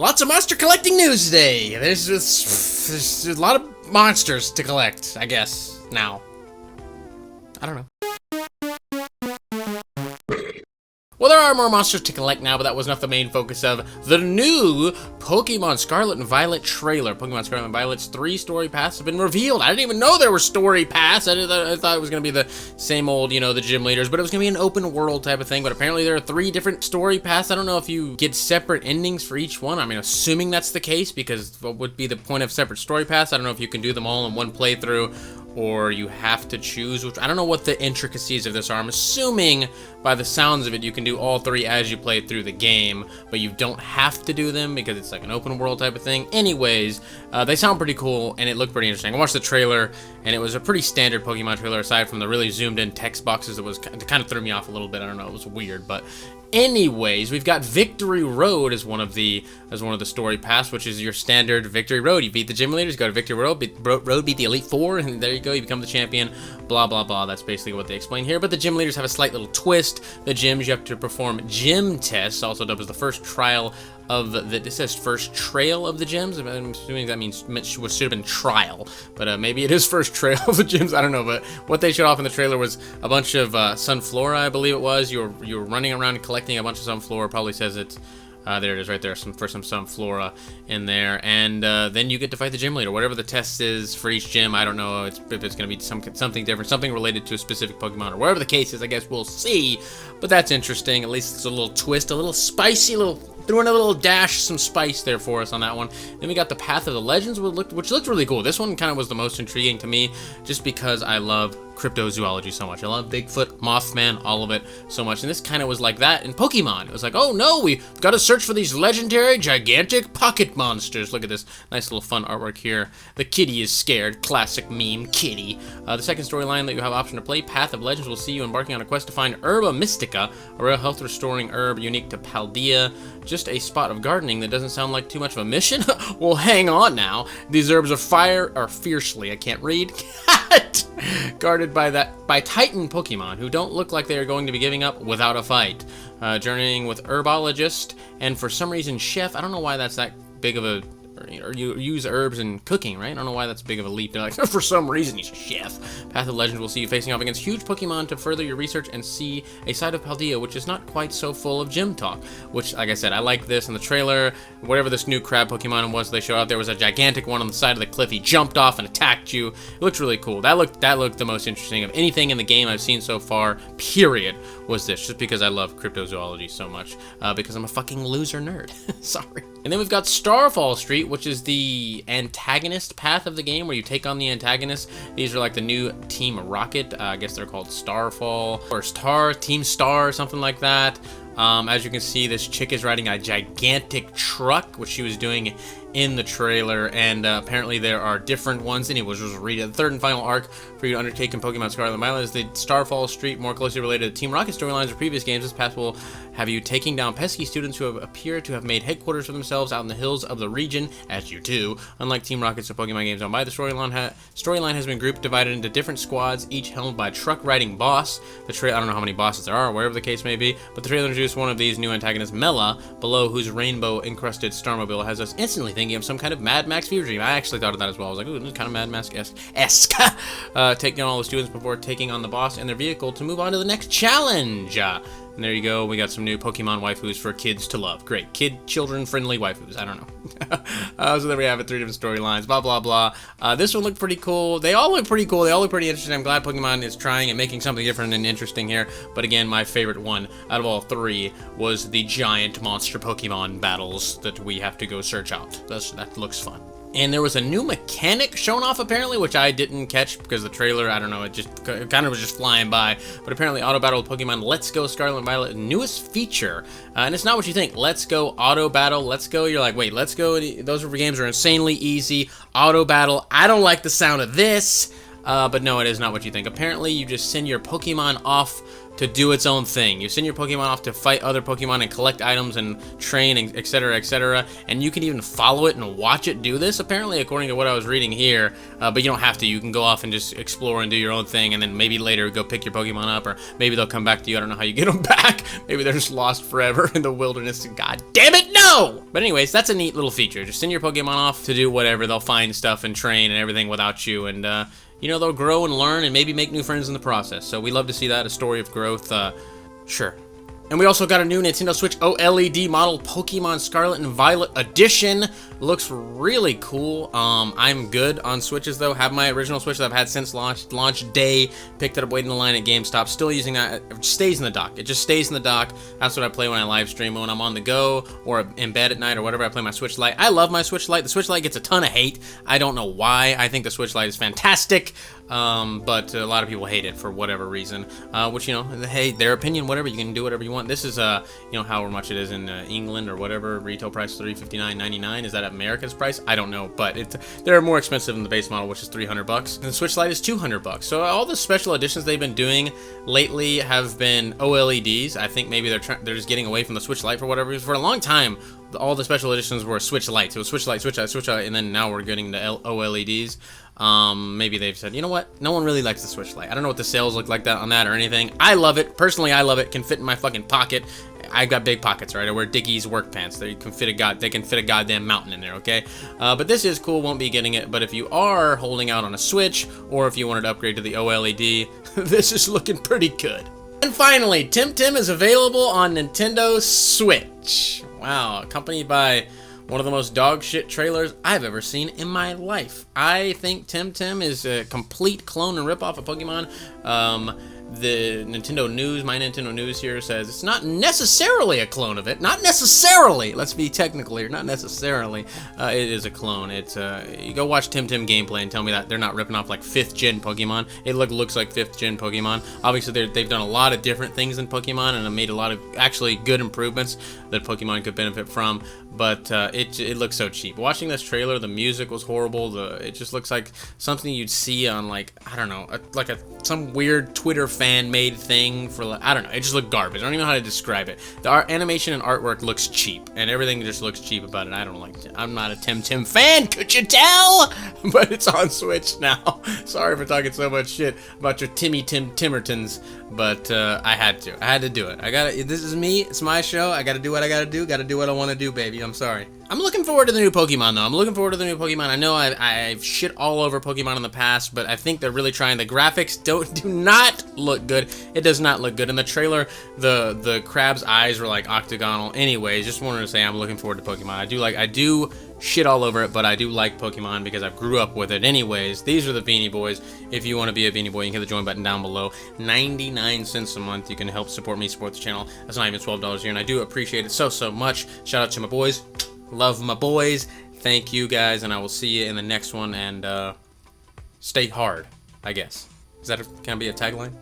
Lots of monster collecting news today. There's a lot of monsters to collect, I guess, now. I don't know. Well, there are more monsters to collect now, but that was not the main focus of the new Pokémon Scarlet and Violet trailer. Pokémon Scarlet and Violet's 3 story paths have been revealed. I didn't even know there were story paths. I thought it was going to be the same old, you know, the gym leaders, but it was going to be an open world type of thing. But apparently there are 3 different story paths. I don't know if you get separate endings for each one. I mean, assuming that's the case, because what would be the point of separate story paths? I don't know if you can do them all in one playthrough, or you have to choose which. I don't know what the intricacies of this are. I'm assuming by the sounds of it you can do all 3 as you play through the game, but you don't have to do them because it's like an open world type of thing. Anyways, they sound pretty cool and it looked pretty interesting. I watched the trailer and it was a pretty standard Pokemon trailer aside from the really zoomed in text boxes. It kind of threw me off a little bit. I don't know, it was weird, but anyways, we've got Victory Road as one of the story paths, which is your standard Victory Road. You beat the gym leaders, go to Victory Road, beat the Elite Four, and there you go, you become the champion, blah, blah, blah. That's basically what they explain here, but the gym leaders have a slight little twist. The gyms, you have to perform gym tests, also dubbed as the first trial of it says first trail of the gyms. I'm assuming that means should have been trial, but maybe it is first trail of the gyms. I don't know, but what they showed off in the trailer was a bunch of Sunflora, I believe it was. You were running around and collecting a bunch of Sunflora. Probably says it's there it is right there, some Sunflora in there, and then you get to fight the gym leader. Whatever the test is for each gym, I don't know if it's going to be something different, something related to a specific Pokemon, or whatever the case is. I guess we'll see, but that's interesting. At least it's a little twist, a little spicy, threw in a little dash, some spice there for us on that one. Then we got the Path of the Legends, which looked really cool. This one kind of was the most intriguing to me, just because I love cryptozoology so much. I love Bigfoot, Mothman, all of it so much. And this kind of was like that in Pokemon. It was like, oh no, we've got to search for these legendary, gigantic pocket monsters. Look at this nice little fun artwork here. The kitty is scared. Classic meme, kitty. The second storyline that you have option to play, Path of Legends, will see you embarking on a quest to find Herba Mystica, a rare health-restoring herb unique to Paldea. Just a spot of gardening that doesn't sound like too much of a mission? Well, hang on now. These herbs of fire are fiercely, I can't read, guarded by Titan Pokemon who don't look like they are going to be giving up without a fight. Journeying with herbologist and for some reason chef. I don't know why that's that big of a, or you use herbs in cooking, right? I don't know why that's big of a leap. They're like, for some reason he's a chef. Path of Legends will see you facing off against huge Pokemon to further your research and see a side of Paldea which is not quite so full of gym talk. Which, like I said, I like this in the trailer. Whatever this new crab Pokemon was they showed out, there was a gigantic one on the side of the cliff. He jumped off and attacked you. It looked really cool. That looked the most interesting of anything in the game I've seen so far, period, was this. Just because I love cryptozoology so much. Because I'm a fucking loser nerd. Sorry. And then we've got Starfall Street, which is the antagonist path of the game, where you take on the antagonist. These are like the new Team Rocket. I guess they're called Starfall, or Team Star, something like that. As you can see, this chick is riding a gigantic truck, which she was doing in the trailer, and apparently there are different ones. Anyways, just read it. The third and final arc for you to undertake in Pokemon Scarlet and Violet is the Starfall Street, more closely related to Team Rocket storylines of previous games. This path will have you taking down pesky students who appear to have made headquarters for themselves out in the hills of the region, as you do. Unlike Team Rocket's Pokemon games on by, the storyline has been divided into different squads, each helmed by a truck-riding boss. I don't know how many bosses there are, wherever the case may be, but the trailer introduced one of these new antagonists, Mela, below whose rainbow-encrusted Starmobile has us instantly thinking of some kind of Mad Max fever dream. I actually thought of that as well. I was like, ooh, this is kind of Mad Max-esque. Taking on all the students before taking on the boss and their vehicle to move on to the next challenge. And there you go, we got some new Pokemon waifus for kids to love. Great, children-friendly waifus, I don't know. So there we have it, 3 different storylines, blah, blah, blah. This one looked pretty cool. They all look pretty cool, they all look pretty interesting. I'm glad Pokemon is trying and making something different and interesting here. But again, my favorite one out of all 3 was the giant monster Pokemon battles that we have to go search out. That looks fun. And there was a new mechanic shown off apparently, which I didn't catch because the trailer, I don't know, it kind of was just flying by. But apparently Auto Battle with Pokemon Let's Go Scarlet and Violet, newest feature. And it's not what you think. Let's Go Auto Battle, Let's Go, you're like, wait, Let's Go, those games are insanely easy. Auto Battle, I don't like the sound of this. But no, it is not what you think. Apparently you just send your Pokemon off to do its own thing. You send your Pokemon off to fight other Pokemon and collect items and train, and etc., and you can even follow it and watch it do this, apparently, according to what I was reading here. But you don't have to. You can go off and just explore and do your own thing, and then maybe later go pick your Pokemon up, or maybe they'll come back to you. I don't know how you get them back. Maybe they're just lost forever in the wilderness. God damn it, no! But anyways, that's a neat little feature. Just send your Pokemon off to do whatever. They'll find stuff and train and everything without you, and you know, they'll grow and learn and maybe make new friends in the process. So we love to see that, a story of growth. Sure. And we also got a new Nintendo Switch OLED model, Pokemon Scarlet and Violet Edition. Looks really cool. I'm good on Switches though. Have my original Switch that I've had since launch day. Picked it up waiting in the line at GameStop. Still using that. It stays in the dock. It just stays in the dock. That's what I play when I live stream. When I'm on the go or in bed at night or whatever, I play my Switch Lite. I love my Switch Lite. The Switch Lite gets a ton of hate. I don't know why. I think the Switch Lite is fantastic. But a lot of people hate it for whatever reason, which, you know, hey, their opinion, whatever, you can do whatever you want. This is, you know, however much it is in England or whatever, retail price $359.99. Is that America's price? I don't know, but they're more expensive than the base model, which is $300, and the Switch Lite is $200. So all the special editions they've been doing lately have been OLEDs. I think maybe they're just getting away from the Switch Lite for whatever reason. For a long time, all the special editions were Switch Lights. It was Switch Lite, Switch Lite, Switch Lite, and then now we're getting the OLEDs. Maybe they've said, you know what? No one really likes the Switch Lite. I don't know what the sales look like that on that or anything. I love it. Personally, I love it. Can fit in my fucking pocket. I've got big pockets, right? I wear Dickies work pants. They can fit a goddamn mountain in there, okay? But this is cool. Won't be getting it. But if you are holding out on a Switch, or if you wanted to upgrade to the OLED, this is looking pretty good. And finally, TemTem is available on Nintendo Switch. Wow, accompanied by one of the most dog shit trailers I've ever seen in my life. I think TemTem is a complete clone and ripoff of Pokemon. The Nintendo News, my Nintendo News here says it's not necessarily a clone of it. Not necessarily. Let's be technical here. Not necessarily. It is a clone. It's you go watch TemTem gameplay and tell me that they're not ripping off like 5th gen Pokemon. It looks like 5th gen Pokemon. Obviously, they've done a lot of different things than Pokemon and have made a lot of actually good improvements that Pokemon could benefit from. But it looks so cheap. Watching this trailer, the music was horrible. It just looks like something you'd see on, like, I don't know, some weird Twitter fan-made thing for, like, I don't know. It just looked garbage. I don't even know how to describe it. The animation and artwork looks cheap, and everything just looks cheap about it. I don't like it. I'm not a TemTem fan, could you tell? But it's on Switch now. Sorry for talking so much shit about your Timmertons, but I had to do it. This is me. It's my show. I gotta do what I gotta do. Gotta do what I want to do, baby. I'm sorry. I'm looking forward to the new Pokemon, though. I'm looking forward to the new Pokemon. I know I've shit all over Pokemon in the past, but I think they're really trying. The graphics do not look good. It does not look good. In the trailer, the crab's eyes were like octagonal. Anyways, just wanted to say I'm looking forward to Pokemon. I do shit all over it, but I do like Pokemon because I grew up with it. Anyways, these are the Beanie Boys. If you want to be a Beanie Boy, you can hit the join button down below. 99 cents a month. You can help support me, support the channel. That's not even $12 a year, and I do appreciate it so much. Shout out to my boys. Love my boys. Thank you guys, and I will see you in the next one, and stay hard, I guess. Can I be a tagline?